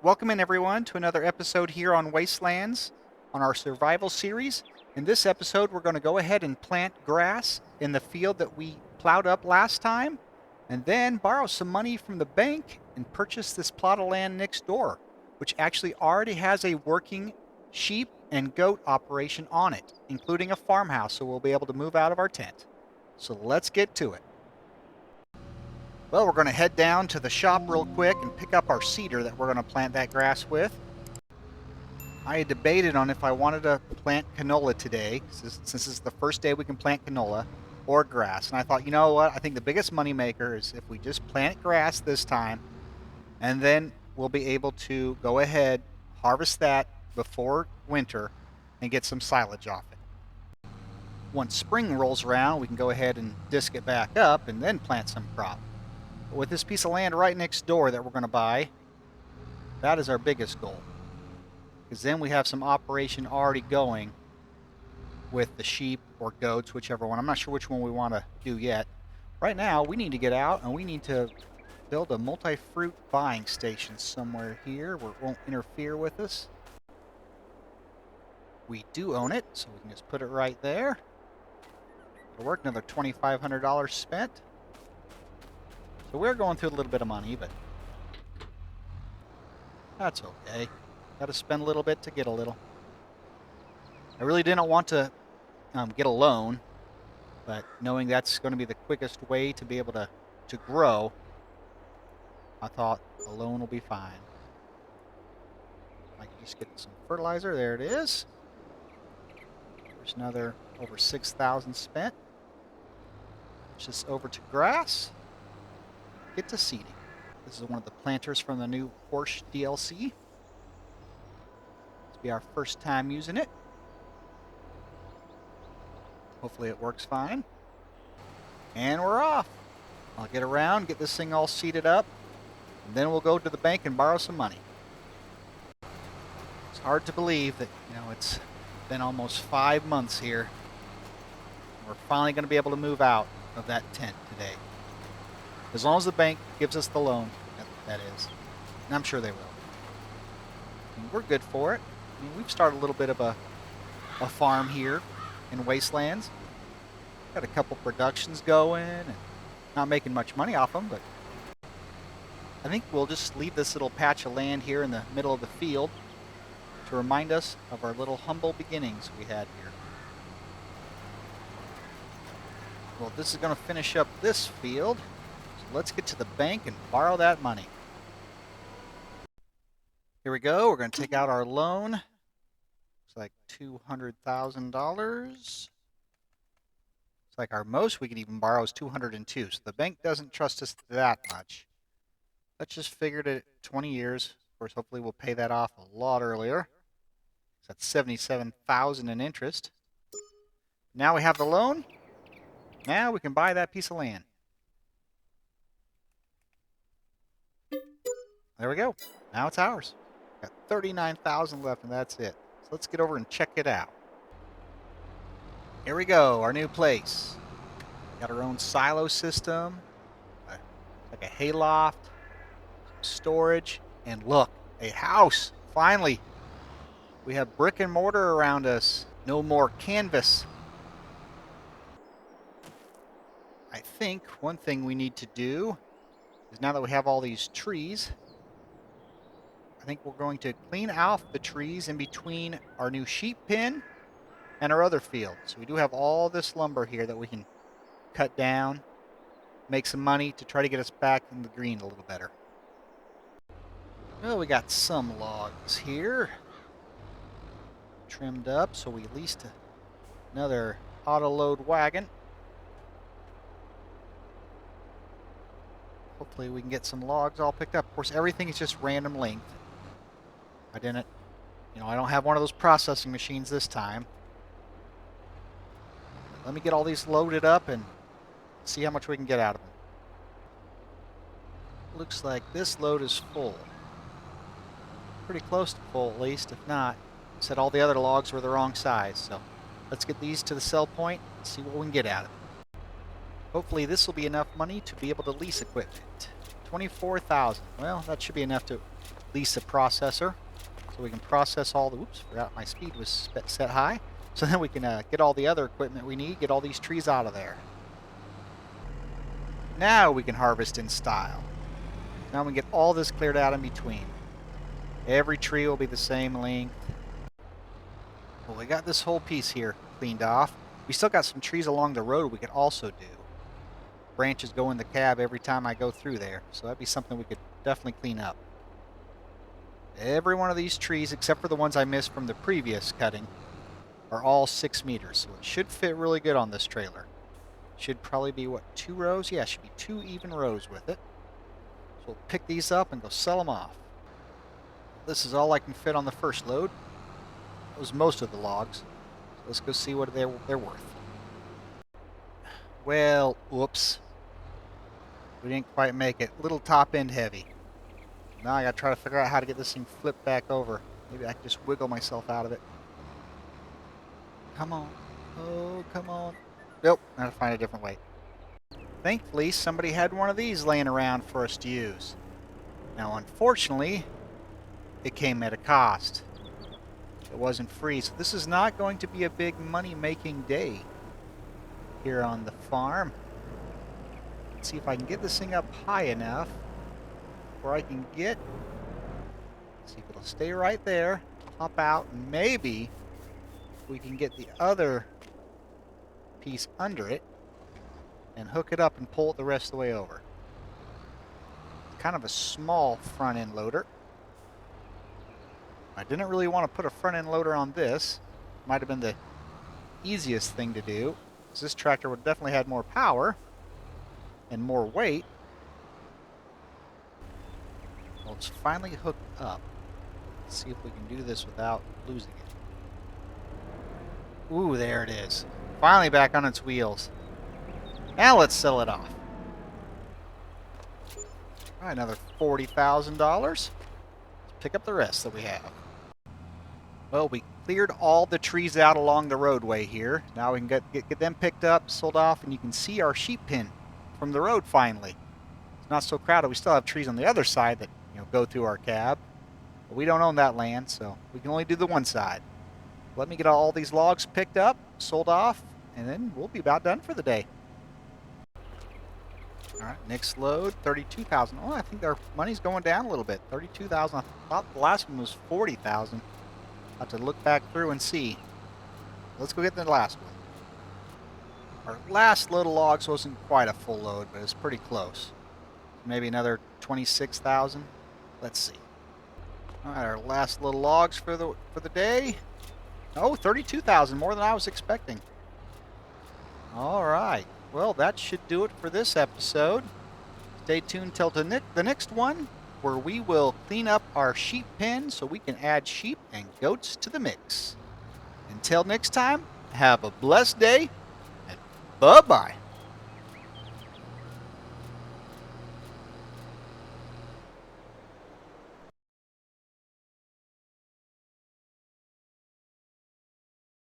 Welcome in everyone to another episode here on Wastelands on our survival series. In this episode, we're going to go ahead and plant grass in the field that we plowed up last time, and then borrow some money from the bank and purchase this plot of land next door, which actually already has a working sheep and goat operation on it, including a farmhouse, so we'll be able to move out of our tent. So let's get to it. Well, we're going to head down to the shop real quick and pick up our seeder that we're going to plant that grass with. I had debated on if I wanted to plant canola today, since this is the first day we can plant canola, or grass. And I thought, you know what? I think the biggest money maker is if we just plant grass this time, and then we'll be able to go ahead, harvest that before winter, and get some silage off it. Once spring rolls around, we can go ahead and disc it back up and then plant some crop. With this piece of land right next door that we're going to buy, that is our biggest goal. Because then we have some operation already going with the sheep or goats, whichever one. I'm not sure which one we want to do yet. Right now, we need to get out and we need to build a multi-fruit buying station somewhere here where it won't interfere with us. We do own it, so we can just put it right there. It'll work. Another $2,500 spent. So we're going through a little bit of money, but that's okay. Got to spend a little bit to get a little. I really didn't want to get a loan, but knowing that's going to be the quickest way to be able to grow, I thought a loan will be fine. I can just get some fertilizer. There it is. There's another over 6,000 spent. Just over to grass. Get to seeding. This is one of the planters from the new Horse DLC. This will be our first time using it. Hopefully it works fine. And we're off. I'll get around, get this thing all seeded up, and then we'll go to the bank and borrow some money. It's hard to believe that, it's been almost 5 months here. We're finally going to be able to move out of that tent today. As long as the bank gives us the loan, that is. And I'm sure they will. And we're good for it. I mean, we've started a little bit of a farm here in Wastelands. Got a couple productions going, and not making much money off them, but I think we'll just leave this little patch of land here in the middle of the field to remind us of our little humble beginnings we had here. Well, this is going to finish up this field. Let's get to the bank and borrow that money. Here we go. We're going to take out our loan. Looks like $200,000. It's like our most we can even borrow is 202. So the bank doesn't trust us that much. Let's just figure it at 20 years. Of course, hopefully we'll pay that off a lot earlier. So that's $77,000 in interest. Now we have the loan. Now we can buy that piece of land. There we go. Now it's ours. Got 39,000 left, and that's it. So let's get over and check it out. Here we go, our new place. Got our own silo system, like a hayloft, storage, and look, a house. Finally, we have brick and mortar around us. No more canvas. I think one thing we need to do is, now that we have all these trees, I think we're going to clean off the trees in between our new sheep pen and our other field. So we do have all this lumber here that we can cut down, make some money to try to get us back in the green a little better. Well, we got some logs here trimmed up, so we leased another auto load wagon. Hopefully we can get some logs all picked up. Of course, everything is just random length. I don't have one of those processing machines this time. Let me get all these loaded up and see how much we can get out of them. Looks like this load is full. Pretty close to full, at least. If not, I said all the other logs were the wrong size. So let's get these to the sell point and see what we can get out of it. Hopefully this will be enough money to be able to lease equipment. $24,000. Well, that should be enough to lease a processor so we can process all the, oops, forgot my speed was set high. So then we can get all the other equipment we need, get all these trees out of there. Now we can harvest in style. Now we can get all this cleared out in between. Every tree will be the same length. Well, we got this whole piece here cleaned off. We still got some trees along the road we could also do. Branches go in the cab every time I go through there, so that'd be something we could definitely clean up. Every one of these trees, except for the ones I missed from the previous cutting, are all 6 meters, so it should fit really good on this trailer. Should probably be, what, 2 rows? Yeah, should be 2 even rows with it. So we'll pick these up and go sell them off. This is all I can fit on the first load. That was most of the logs. So let's go see what they're worth. Well, whoops. We didn't quite make it. Little top end heavy. Now I gotta try to figure out how to get this thing flipped back over. Maybe I can just wiggle myself out of it. Come on. Oh, come on. Nope, I gotta find a different way. Thankfully, somebody had one of these laying around for us to use. Now, unfortunately, it came at a cost. It wasn't free, so this is not going to be a big money-making day here on the farm. Let's see if I can get this thing up high enough where I can get, see if it'll stay right there, hop out, and maybe we can get the other piece under it and hook it up and pull it the rest of the way over. It's kind of a small front end loader. I didn't really want to put a front end loader on this. Might have been the easiest thing to do, because this tractor would definitely have more power and more weight. Well, it's finally hooked up. Let's see if we can do this without losing it. Ooh, there it is. Finally back on its wheels. Now let's sell it off. All right, another $40,000. Let's pick up the rest that we have. Well, we cleared all the trees out along the roadway here. Now we can get them picked up, sold off, and you can see our sheep pen from the road finally. It's not so crowded. We still have trees on the other side that go through our cab. But we don't own that land, so we can only do the one side. Let me get all these logs picked up, sold off, and then we'll be about done for the day. All right, next load, $32,000. Oh, I think our money's going down a little bit. $32,000. I thought the last one was $40,000. I'll have to look back through and see. Let's go get the last one. Our last load of logs wasn't quite a full load, but it's pretty close. Maybe another $26,000. Let's see. All right, our last little logs for the day. Oh, $32,000, more than I was expecting. All right. Well, that should do it for this episode. Stay tuned till the next one, where we will clean up our sheep pen so we can add sheep and goats to the mix. Until next time, have a blessed day, and bye-bye.